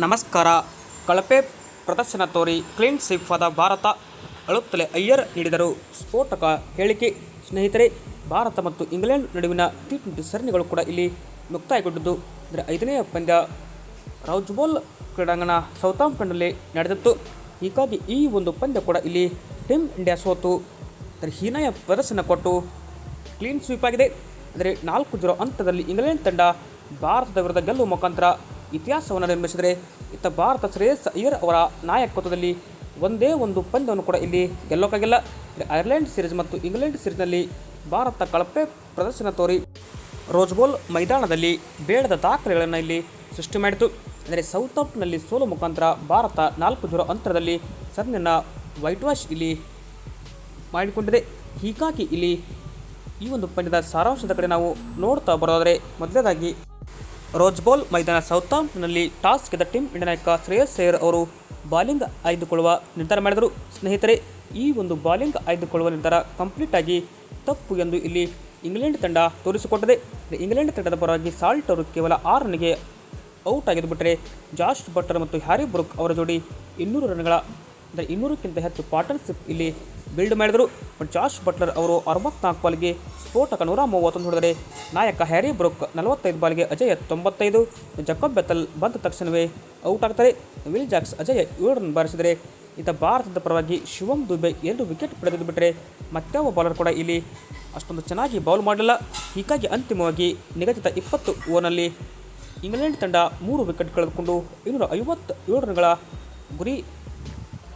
ನಮಸ್ಕಾರ. ಕಳಪೆ ಪ್ರದರ್ಶನ ತೋರಿ ಕ್ಲೀನ್ ಸ್ವೀಪ್ ಆದ ಭಾರತ, ಅಳುತ್ತಲೇ ಅಯ್ಯರ್ ನೀಡಿದರು ಸ್ಫೋಟಕ ಹೇಳಿಕೆ. ಸ್ನೇಹಿತರೆ, ಭಾರತ ಮತ್ತು ಇಂಗ್ಲೆಂಡ್ ನಡುವಿನ ಟಿ20 ಸರಣಿಗಳು ಕೂಡ ಇಲ್ಲಿ ಮುಕ್ತಾಯಗೊಂಡಿದ್ದು, ಇದರ 5ನೇ ಪಂದ್ಯ ರೌಸ್ ಬೌಲ್ ಕ್ರೀಡಾಂಗಣ ಸೌತಾಂಪ್ಟನ್ನಲ್ಲಿ ನಡೆದಿತ್ತು. ಹೀಗಾಗಿ ಈ ಒಂದು ಪಂದ್ಯ ಕೂಡ ಇಲ್ಲಿ ಟೀಮ್ ಇಂಡಿಯಾ ಸೋತು ಹೀನಾಯ ಪ್ರದರ್ಶನ ಕೊಟ್ಟು ಕ್ಲೀನ್ ಸ್ವೀಪ್ ಆಗಿದೆ. ಅಂದರೆ 4-0 ಅಂತರದಲ್ಲಿ ಇಂಗ್ಲೆಂಡ್ ತಂಡ ಭಾರತದ ವಿರುದ್ಧ ಗೆಲ್ಲುವ ಮುಖಾಂತರ ಇತಿಹಾಸವನ್ನು ನಿರ್ಮಿಸಿದರೆ, ಇತ್ತ ಭಾರತ ಶ್ರೇಯಸ್ ಅಯ್ಯರ್ ಅವರ ನಾಯಕತ್ವದಲ್ಲಿ ಒಂದೇ ಒಂದು ಪಂದ್ಯವನ್ನು ಕೂಡ ಇಲ್ಲಿ ಗೆಲ್ಲೋಕ್ಕಾಗಿಲ್ಲ. ಐರ್ಲೆಂಡ್ ಸೀರೀಸ್ ಮತ್ತು ಇಂಗ್ಲೆಂಡ್ ಸೀರೀಸ್ನಲ್ಲಿ ಭಾರತ ಕಳಪೆ ಪ್ರದರ್ಶನ ತೋರಿ ರೋಸ್ ಬೌಲ್ ಮೈದಾನದಲ್ಲಿ ಬೇಡದ ದಾಖಲೆಗಳನ್ನು ಇಲ್ಲಿ ಸೃಷ್ಟಿ ಮಾಡಿತು. ಅಂದರೆ ಸೌತಾಂಪ್ಟನ್ನಲ್ಲಿ ಸೋಲು ಮುಖಾಂತರ ಭಾರತ 4-0 ಅಂತರದಲ್ಲಿ ಸರಣಿಯನ್ನು ವೈಟ್ ವಾಶ್ ಇಲ್ಲಿ ಮಾಡಿಕೊಂಡಿದೆ. ಹೀಗಾಗಿ ಇಲ್ಲಿ ಈ ಒಂದು ಪಂದ್ಯದ ಸಾರಾಂಶದ ಕಡೆ ನಾವು ನೋಡ್ತಾ ಬರೋದಾದರೆ, ಮೊದಲನೇದಾಗಿ ರೋಸ್ ಬೌಲ್ ಮೈದಾನ ಸೌತಾಂಪ್ಟನ್ನಲ್ಲಿ ಟಾಸ್ ಗೆದ್ದ ಟೀಮ್ ಇಂಡಿಯಾ ನಾಯಕ ಶ್ರೇಯಸ್ ಅಯ್ಯರ್ ಅವರು ಬಾಲಿಂಗ್ ಆಯ್ದುಕೊಳ್ಳುವ ನಿರ್ಧಾರ ಮಾಡಿದರು. ಸ್ನೇಹಿತರೆ, ಈ ಒಂದು ಬಾಲಿಂಗ್ ಆಯ್ದುಕೊಳ್ಳುವ ನಿರ್ಧಾರ ಕಂಪ್ಲೀಟ್ ಆಗಿ ತಪ್ಪು ಎಂದು ಇಲ್ಲಿ ಇಂಗ್ಲೆಂಡ್ ತಂಡ ತೋರಿಸಿಕೊಟ್ಟಿದೆ. ಇಂಗ್ಲೆಂಡ್ ತಂಡದ ಪರವಾಗಿ ಸಾಲ್ಟ್ ಅವರು ಕೇವಲ 6 ರನ್ಗೆ ಔಟ್ ಆಗಿದ್ದು ಬಿಟ್ಟರೆ, ಜಾಶ್ ಬಟ್ಲರ್ ಮತ್ತು ಹ್ಯಾರಿ ಬ್ರೂಕ್ ಅವರ ಜೋಡಿ 200 ರನ್ಗಳ 200ಕ್ಕಿಂತ ಹೆಚ್ಚು ಪಾರ್ಟ್ನರ್ಶಿಪ್ ಇಲ್ಲಿ ಬಿಲ್ಡ್ ಮಾಡಿದರು. ಬಟ್ ಜಾಶ್ ಬಟ್ಲರ್ ಅವರು 64 ಬಾಲ್ಗೆ ಸ್ಫೋಟಕ 131 ಹೊಡೆದರೆ, ನಾಯಕ Harry Brooke 45 ಬಾಲ್ಗೆ Ajay 95, Jacob Bethell ಬಂದ ತಕ್ಷಣವೇ ಔಟ್ ಆಗ್ತಾರೆ. ವಿಲ್ ಜಾಕ್ಸ್ ಅಜಯ 7 ರನ್ ಬಾರಿಸಿದರೆ, ಇತ್ತ ಭಾರತದ ಪರವಾಗಿ ಶಿವಮ್ ದುಬೆ 2 ವಿಕೆಟ್ ಪಡೆದು ಬಿಟ್ಟರೆ, ಮತ್ತಾವ ಬಾಲರ್ ಕೂಡ ಇಲ್ಲಿ ಅಷ್ಟೊಂದು ಚೆನ್ನಾಗಿ ಬೌಲ್ ಮಾಡಲಿಲ್ಲ. ಹೀಗಾಗಿ ಅಂತಿಮವಾಗಿ ನಿಗದಿತ 20 ಓವರ್ನಲ್ಲಿ ಇಂಗ್ಲೆಂಡ್ ತಂಡ 3 ವಿಕೆಟ್ ಕಳೆದುಕೊಂಡು 257 ರನ್ಗಳ ಗುರಿ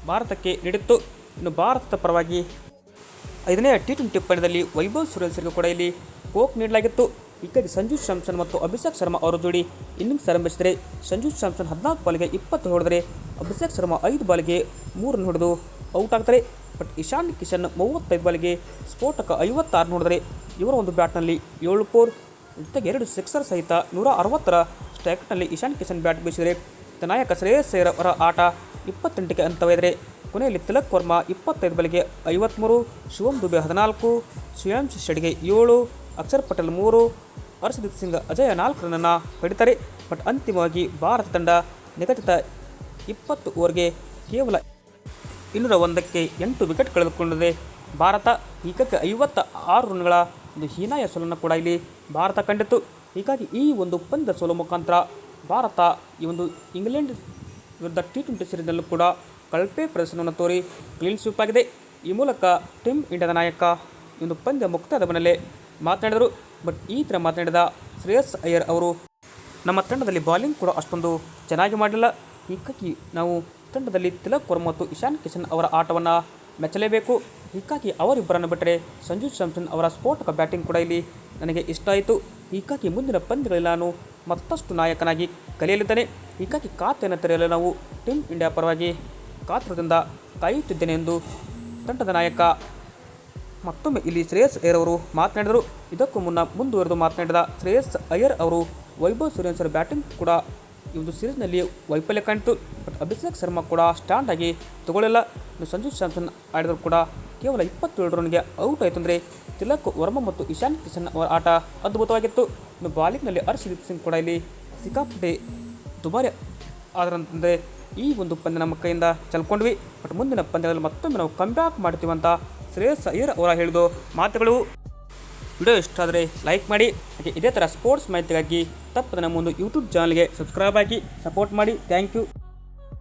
ಭಾರತಕ್ಕೆ ನೀಡಿತ್ತು. ಇನ್ನು ಭಾರತದ ಪರವಾಗಿ 5ನೇ ಟಿ20 ಪಂದ್ಯದಲ್ಲಿ ವೈಭವ್ ಸೂರ್ಯವಂಶಿಗೆ ಕೂಡ ಇಲ್ಲಿ ಕೋಕ್ ನೀಡಲಾಗಿತ್ತು. ಹೀಗಾಗಿ ಸಂಜು ಸ್ಯಾಮ್ಸನ್ ಮತ್ತು ಅಭಿಷೇಕ್ ಶರ್ಮಾ ಅವರ ಜೋಡಿ ಇನ್ನಿಂಗ್ಸ್ ಆರಂಭಿಸಿದರೆ, ಸಂಜು ಸ್ಯಾಮ್ಸನ್ 14 ಬಾಲ್ಗೆ 20 ಹೊಡೆದರೆ, ಅಭಿಷೇಕ್ ಶರ್ಮಾ 5 ಬಾಲ್ಗೆ 3 ರನ್ ಹೊಡೆದು ಔಟ್ ಆಗ್ತಾರೆ. ಬಟ್ ಇಶಾನ್ ಕಿಶನ್ 35 ಬಾಲ್ಗೆ ಸ್ಫೋಟಕ 56 ರನ್ ಹೊಡೆದರೆ, ಇವರ ಒಂದು ಬ್ಯಾಟ್ನಲ್ಲಿ 7 4 ಜೊತೆಗೆ 2 ಸಿಕ್ಸರ್ ಸಹಿತ 160ರ ಸ್ಟ್ರೈಕ್ನಲ್ಲಿ ಇಶಾನ್ ಕಿಶನ್ ಬ್ಯಾಟ್ ಬೀಸಿದರೆ, ನಾಯಕ ಶ್ರೇಯಸ್ ಅಯ್ಯರ್ ಅವರ ಆಟ 28ಕ್ಕೆ ಅಂತವೈದರೆ, ಕೊನೆಯಲ್ಲಿ ತಿಲಕ್ ವರ್ಮಾ 25 ಬಾಲ್ಗೆ 53, ಶಿವಮ್ ದುಬೆ 14, ಶ್ರೇಯಾಂಶ್ ಷಡ್ಗೆ 7, ಅಕ್ಷರ್ ಪಟೇಲ್ 3, ಹರ್ಷದೀಪ್ ಸಿಂಗ್ ಅಜಯ 4 ರನ್ನನ್ನು ಪಡಿತಾರೆ. ಬಟ್ ಅಂತಿಮವಾಗಿ ಭಾರತ ತಂಡ ನಿಗದಿತ 20 ಓವರ್ಗೆ ಕೇವಲ 201ಕ್ಕೆ 8 ವಿಕೆಟ್ ಕಳೆದುಕೊಂಡಿದೆ. ಭಾರತ ಹೀಗಾಗಿ 56 ರನ್ಗಳ ಒಂದು ಹೀನಾಯ ಸೋಲನ್ನು ಕೂಡ ಇಲ್ಲಿ ಭಾರತ ಕಂಡಿತ್ತು. ಹೀಗಾಗಿ ಈ ಒಂದು ಪಂದ್ಯ ಸೋಲು ಮುಖಾಂತರ ಭಾರತ ಈ ಒಂದು ಇಂಗ್ಲೆಂಡ್ ವಿರುದ್ಧ ಟಿ20 ಸೀರೀಸ್ನಲ್ಲೂ ಕೂಡ ಕಳಪೆ ಪ್ರದರ್ಶನವನ್ನು ತೋರಿ ಕ್ಲೀನ್ ಸ್ವೀಪ್ ಆಗಿದೆ. ಈ ಮೂಲಕ ಟೀಮ್ ಇಂಡಿಯಾದ ನಾಯಕ ಈ ಒಂದು ಪಂದ್ಯ ಮುಕ್ತಾಯದ ಬೆನ್ನಲ್ಲೇ ಮಾತನಾಡಿದರು. ಬಟ್ ಈ ಥರ ಮಾತನಾಡಿದ ಶ್ರೇಯಸ್ ಅಯ್ಯರ್ ಅವರು, ನಮ್ಮ ತಂಡದಲ್ಲಿ ಬಾಲಿಂಗ್ ಕೂಡ ಅಷ್ಟೊಂದು ಚೆನ್ನಾಗಿ ಮಾಡಲಿಲ್ಲ. ಹೀಗಾಗಿ ನಾವು ತಂಡದಲ್ಲಿ ತಿಲಕ್ ವರ್ಮಾ ಮತ್ತು ಇಶಾನ್ ಕಿಶನ್ ಅವರ ಆಟವನ್ನು ಮೆಚ್ಚಲೇಬೇಕು. ಹೀಗಾಗಿ ಅವರಿಬ್ಬರನ್ನು ಬಿಟ್ಟರೆ ಸಂಜು ಸ್ಯಾಮ್ಸನ್ ಅವರ ಸ್ಫೋಟಕ ಬ್ಯಾಟಿಂಗ್ ಕೂಡ ಇಲ್ಲಿ ನನಗೆ ಇಷ್ಟ ಆಯಿತು. ಹೀಗಾಗಿ ಮುಂದಿನ ಪಂದ್ಯಗಳಲ್ಲಿ ನಾನು ಮತ್ತಷ್ಟು ನಾಯಕನಾಗಿ ಕಲಿಯಲಿದ್ದೇನೆ. ಹೀಗಾಗಿ ಖಾತೆಯನ್ನು ತೆರೆಯಲು ನಾವು ಟೀಮ್ ಇಂಡಿಯಾ ಪರವಾಗಿ ಕಾತುರದಿಂದ ಕಾಯುತ್ತಿದ್ದೇನೆ ಎಂದು ತಂಡದ ನಾಯಕ ಮತ್ತೊಮ್ಮೆ ಇಲ್ಲಿ ಶ್ರೇಯಸ್ ಅಯ್ಯರ್ ಅವರು ಮಾತನಾಡಿದರು. ಇದಕ್ಕೂ ಮುನ್ನ ಮುಂದುವರೆದು ಮಾತನಾಡಿದ ಶ್ರೇಯಸ್ ಅಯ್ಯರ್ ಅವರು, ವೈಭವ್ ಸೂರ್ಯವಂಶಿ ಬ್ಯಾಟಿಂಗ್ ಕೂಡ ಈ ಒಂದು ಸೀರೀಸ್ನಲ್ಲಿ ವೈಫಲ್ಯ ಕಾಣಿತು. ಬಟ್ ಅಭಿಷೇಕ್ ಶರ್ಮಾ ಕೂಡ ಸ್ಟ್ಯಾಂಡ್ ಆಗಿ ತಗೊಳ್ಳಿಲ್ಲ. ಇನ್ನು ಸಂಜು ಸ್ಯಾಮ್ಸನ್ ಆಡಿದರೂ ಕೂಡ ಕೇವಲ 27 ರನ್ಗೆ ಔಟ್ ಆಯಿತು. ಅಂದರೆ ತಿಲಕ್ ವರ್ಮಾ ಮತ್ತು ಇಶಾನ್ ಕಿಶನ್ ಅವರ ಆಟ ಅದ್ಭುತವಾಗಿತ್ತು. ಇನ್ನು ಬಾಲಿಂಗ್ನಲ್ಲಿ ಹರ್ಷದೀಪ್ ಸಿಂಗ್ ಕೂಡ ಇಲ್ಲಿ ಸಿಕ್ಕಾಪಟ್ಟೆ ದುಬಾರಿ ಆದರಂತಂದರೆ ಈ ಒಂದು ಪಂದ್ಯ ನಮ್ಮ ಕೈಯಿಂದ ಚಲ್ಕೊಂಡ್ವಿ. ಬಟ್ ಮುಂದಿನ ಪಂದ್ಯಗಳಲ್ಲಿ ಮತ್ತೊಮ್ಮೆ ನಾವು ಕಮ್ಬ್ಯಾಕ್ ಮಾಡ್ತೀವಿ ಅಂತ ಶ್ರೇಯಸ್ ಅಯ್ಯರ್ ಅವರ ಹೇಳಿದ ಮಾತುಗಳು. ವಿಡಿಯೋ ಇಷ್ಟ ಆದರೆ ಲೈಕ್ ಮಾಡಿ. ಹಾಗೆ ಇದೇ ಥರ ಸ್ಪೋರ್ಟ್ಸ್ ಮಾಹಿತಿಗಾಗಿ ತಪ್ಪದೆ ನಮ್ಮ ಒಂದು ಯೂಟ್ಯೂಬ್ ಚಾನಲ್ಗೆ ಸಬ್ಸ್ಕ್ರೈಬ್ ಆಗಿ ಸಪೋರ್ಟ್ ಮಾಡಿ. Thank you.